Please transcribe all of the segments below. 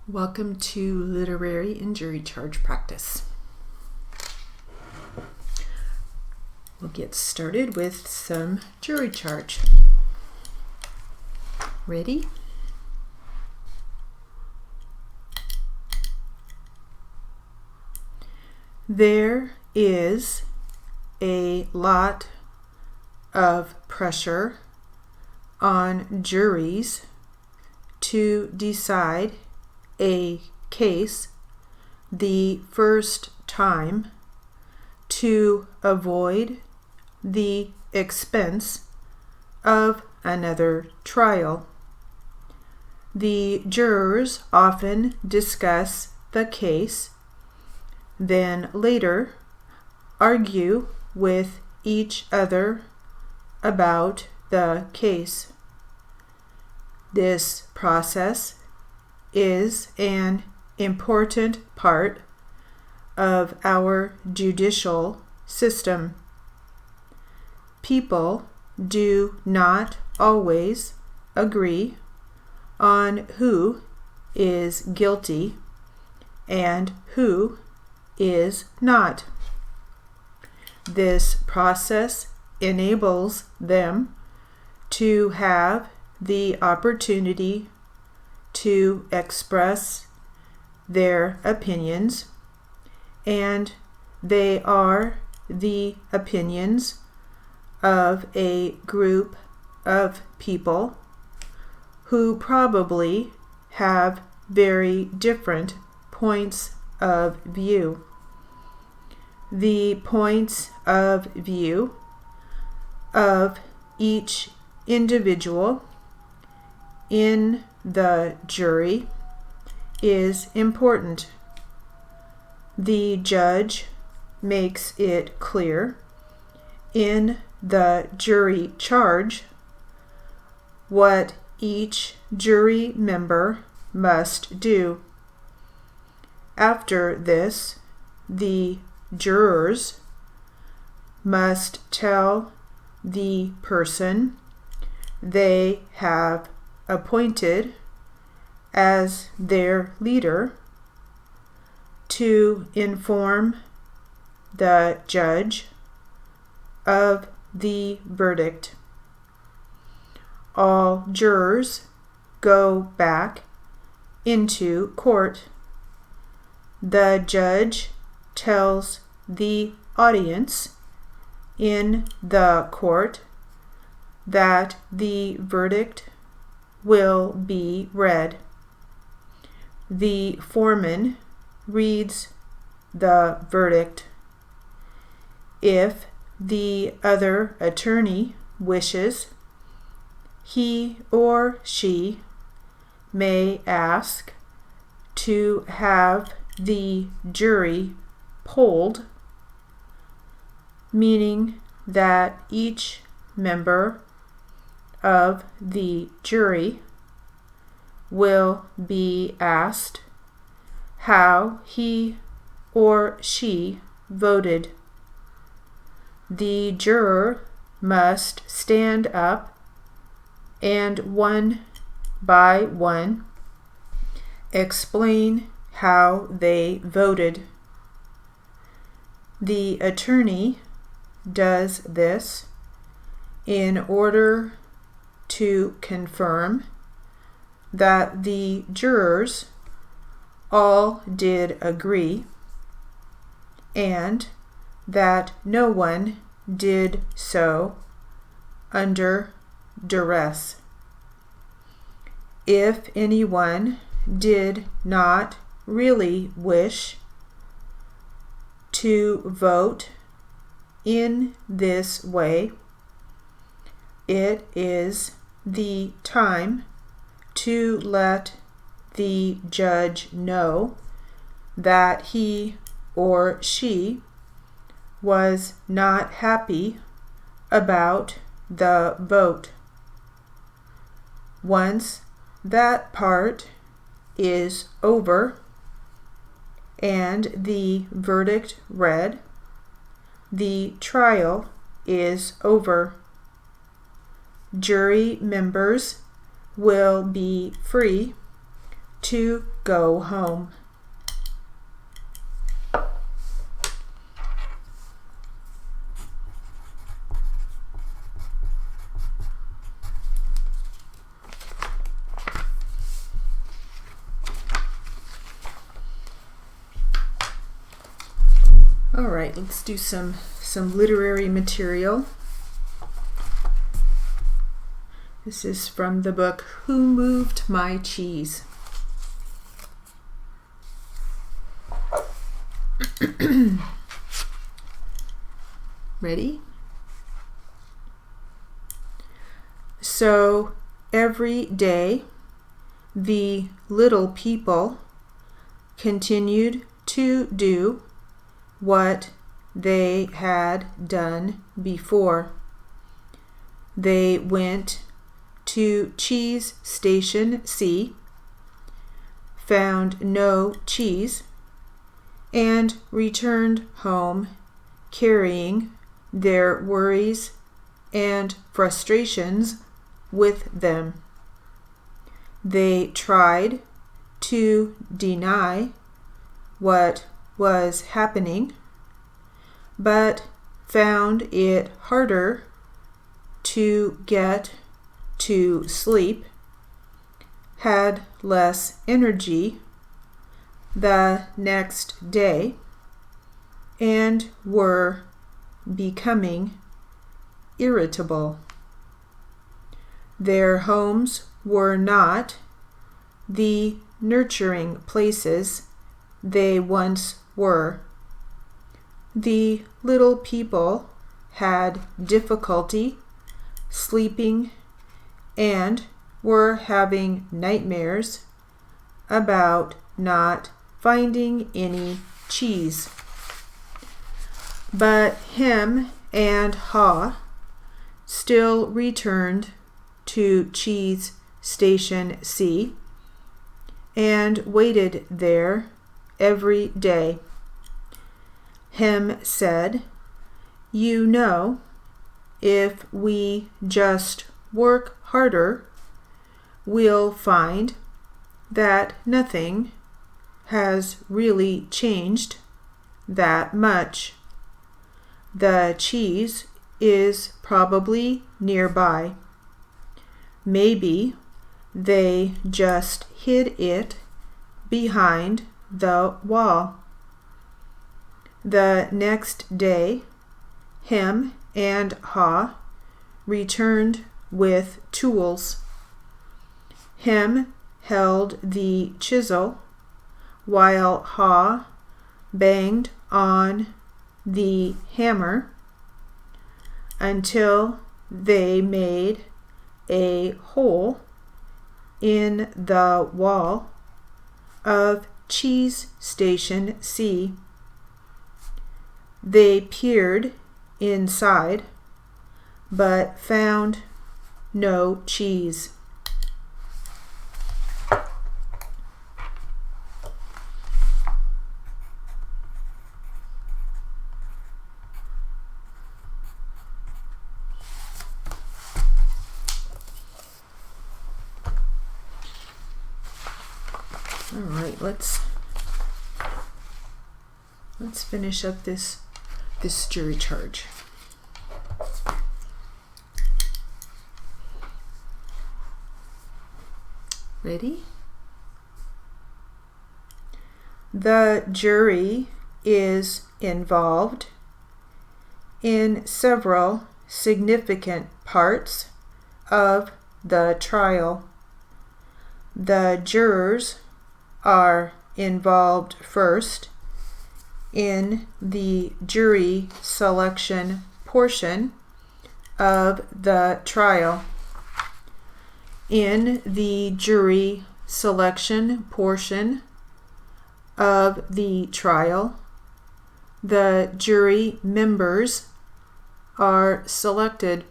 Welcome to literary and jury charge practice. We'll get started with some jury charge. Ready? There is a lot of pressure on juries to decide a case the first time to avoid the expense of another trial. The jurors often discuss the case, then later argue with each other about the case. This process is an important part of our judicial system. People do not always agree on who is guilty and who is not. This process enables them to have the opportunity to express their opinions, and they are the opinions of a group of people who probably have very different points of view. The points of view of each individual in the jury is important. The judge makes it clear in the jury charge what each jury member must do. After this, the jurors must tell the person they have appointed as their leader to inform the judge of the verdict. All jurors go back into court. The judge tells the audience in the court that the verdict will be read. The foreman reads the verdict. If the other attorney wishes, he or she may ask to have the jury polled, meaning that each member of the jury will be asked how he or she voted. The juror must stand up and one by one explain how they voted. The attorney does this in order to confirm that the jurors all did agree and that no one did so under duress. If anyone did not really wish to vote in this way, it is the time to let the judge know that he or she was not happy about the vote. Once that part is over and the verdict read, the trial is over. Jury members will be free to go home. All right, let's do some literary material. This is from the book Who Moved My Cheese? Ready? So every day the little people continued to do what they had done before. They went to Cheese Station C, found no cheese, and returned home carrying their worries and frustrations with them. They tried to deny what was happening, but found it harder to get to sleep, had less energy the next day, and were becoming irritable. Their homes were not the nurturing places they once were. The little people had difficulty sleeping and were having nightmares about not finding any cheese. But Hem and Haw still returned to Cheese Station C and waited there every day. Hem said, "You know, if we just work harder, we'll find that nothing has really changed that much. The cheese is probably nearby. Maybe they just hid it behind the wall." The next day, Hem and Haw returned with tools. Hem held the chisel while Haw banged on the hammer until they made a hole in the wall of Cheese Station C. They peered inside, but found no cheese. All right, let's finish up this jury charge. Ready? The jury is involved in several significant parts of the trial. The jurors are involved first in the jury selection portion of the trial. In the jury selection portion of the trial, the jury members are selected.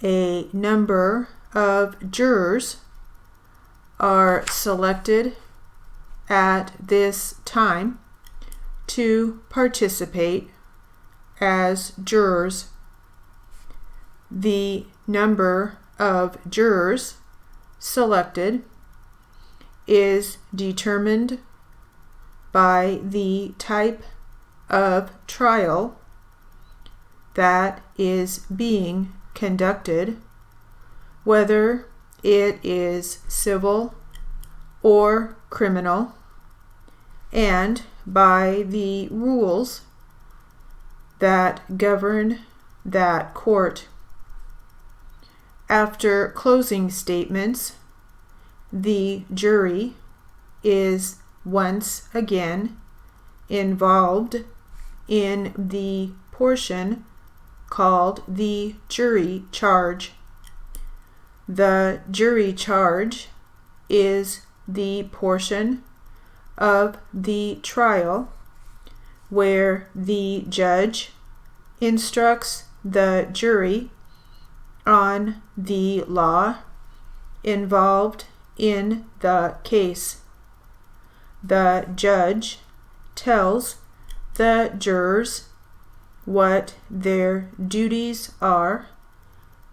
A number of jurors are selected at this time to participate as jurors. The number of jurors selected is determined by the type of trial that is being conducted, whether it is civil or criminal, and by the rules that govern that court. After closing statements, the jury is once again involved in the portion called the jury charge. The jury charge is the portion of the trial where the judge instructs the jury on the law involved in the case. The judge tells the jurors what their duties are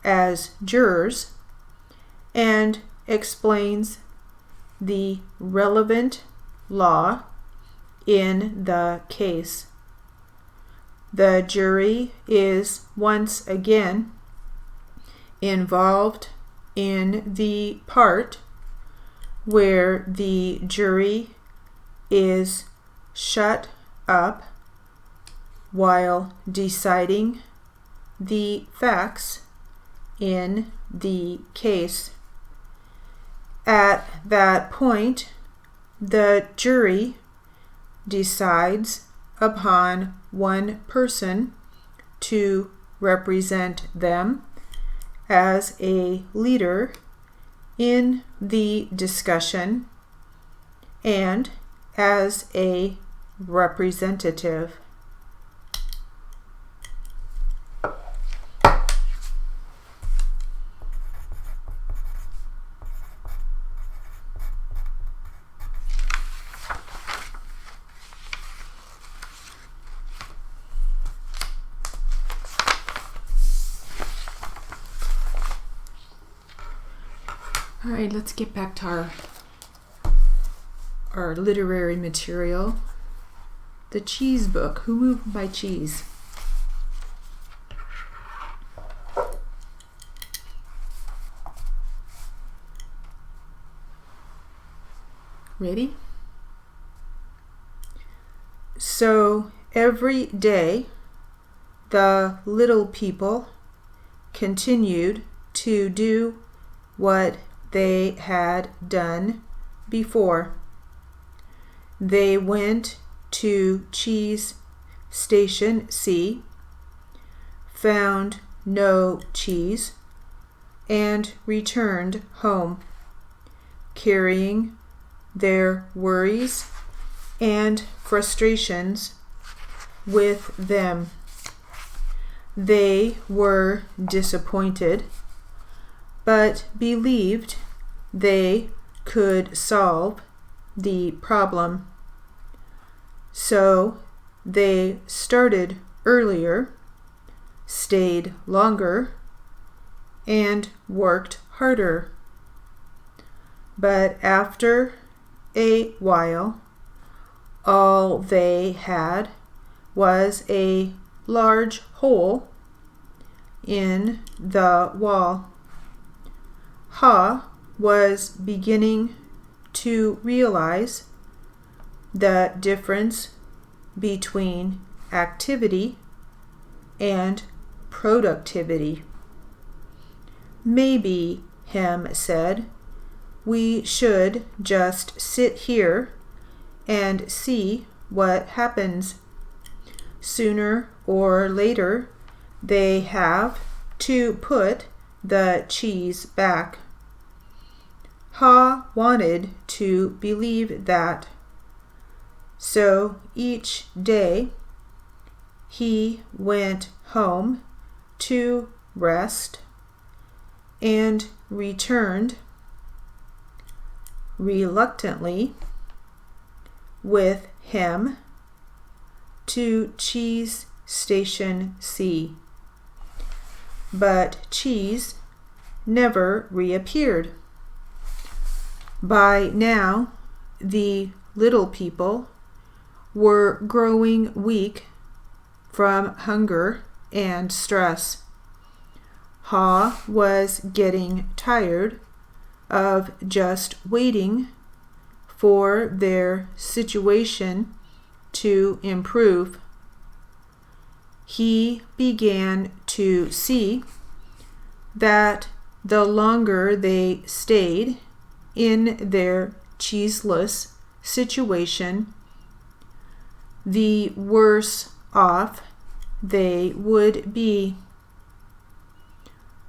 as jurors and explains the relevant law in the case. The jury is once again involved in the part where the jury is shut up while deciding the facts in the case. At that point, the jury decides upon one person to represent them as a leader in the discussion and as a representative. All right, let's get back to our literary material. The Cheese Book. Who moved my cheese? Ready? So every day, the little people continued to do what they had done before. They went to Cheese Station C, found no cheese, and returned home, carrying their worries and frustrations with them. They were disappointed, but believed they could solve the problem. So they started earlier, stayed longer, and worked harder. But after a while, all they had was a large hole in the wall. Ha was beginning to realize the difference between activity and productivity. Maybe, Hem said, we should just sit here and see what happens. Sooner or later, they have to put the cheese back. Ha wanted to believe that. So each day he went home to rest and returned reluctantly with him to Cheese Station C. But cheese never reappeared. By now, the little people were growing weak from hunger and stress. Ha was getting tired of just waiting for their situation to improve. He began to see that the longer they stayed in their cheeseless situation, the worse off they would be.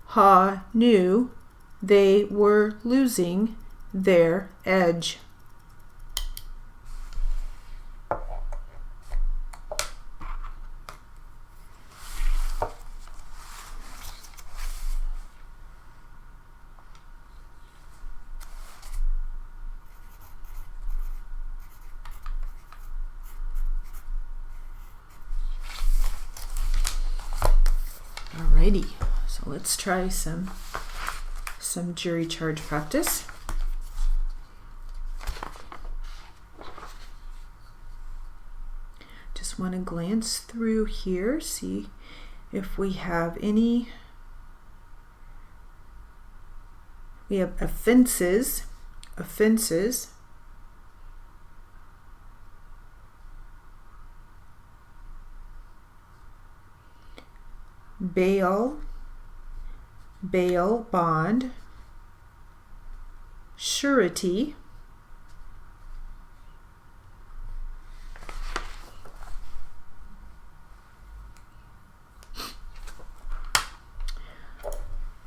Ha knew they were losing their edge. Alrighty, so let's try some jury charge practice. Just want to glance through here, see if we have any. We have offenses, bail, bond, surety,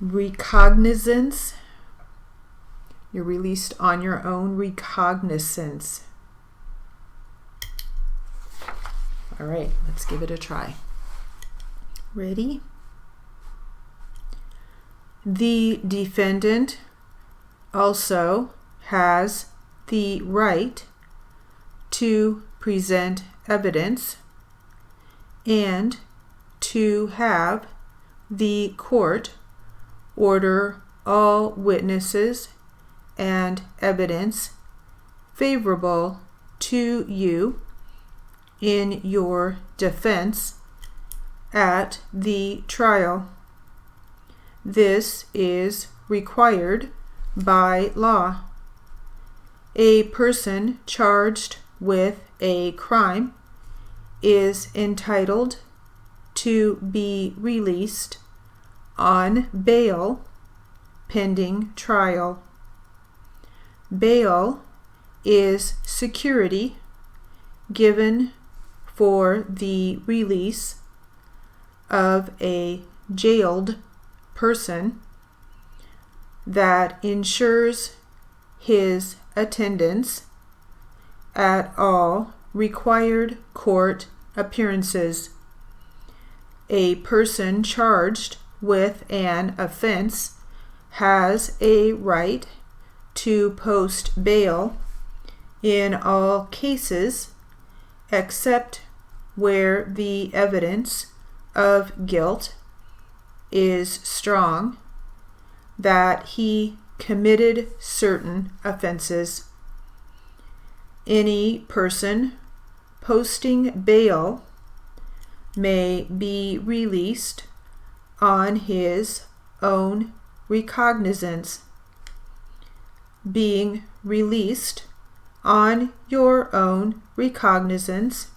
recognizance. You're released on your own recognizance. All right, let's give it a try. Ready? The defendant also has the right to present evidence and to have the court order all witnesses and evidence favorable to you in your defense at the trial. This is required by law. A person charged with a crime is entitled to be released on bail pending trial. Bail is security given for the release of a jailed person that ensures his attendance at all required court appearances. A person charged with an offense has a right to post bail in all cases except where the evidence of guilt is strong that he committed certain offenses. Any person posting bail may be released on his own recognizance. Being released on your own recognizance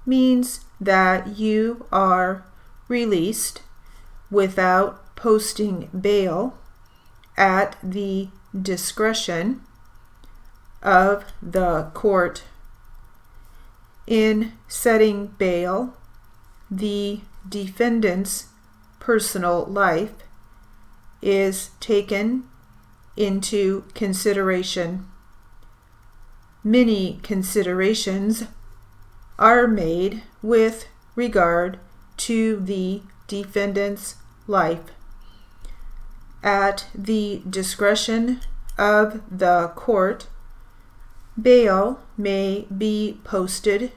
means that you are released without posting bail at the discretion of the court. In setting bail, the defendant's personal life is taken into consideration. Many considerations are made with regard to the defendant's life. At the discretion of the court, bail may be posted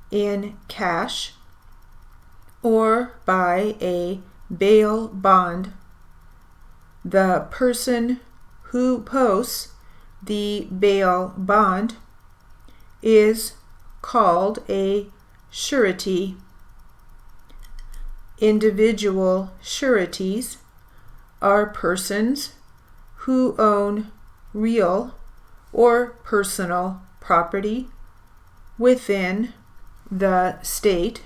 in cash or by a bail bond. The person who posts the bail bond is called a surety. Individual sureties are persons who own real or personal property within the state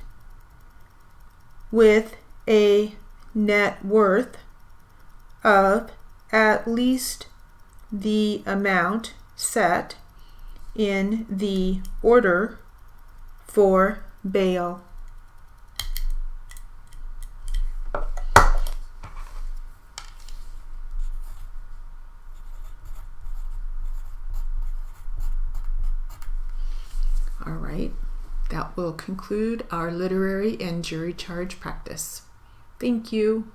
with a net worth of at least the amount set in the order for bail. All right, that will conclude our literary and jury charge practice. Thank you.